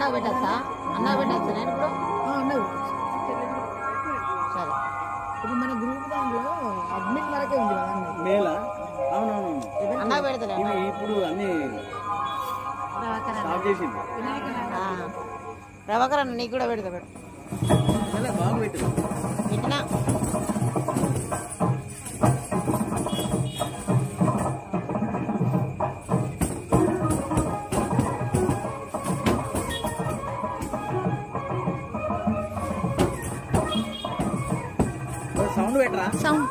అన్న పెట్టచ్చా నేను ఇప్పుడు అన్నది సరే ఇప్పుడు మన గ్రూప్ దాంట్లో అడ్మిట్ వరకే ఉంది కదా అన్న మేలా అవునవును అన్న పెడతలే ఇవి ఇప్పుడు అన్ని స్టార్ట్ చేసింది ప్రభాకర్ అన్న నీకు కూడా పెడతా బాగా పెట్టింది పెట్టినా సౌండ్ పెట్టరా సౌండ్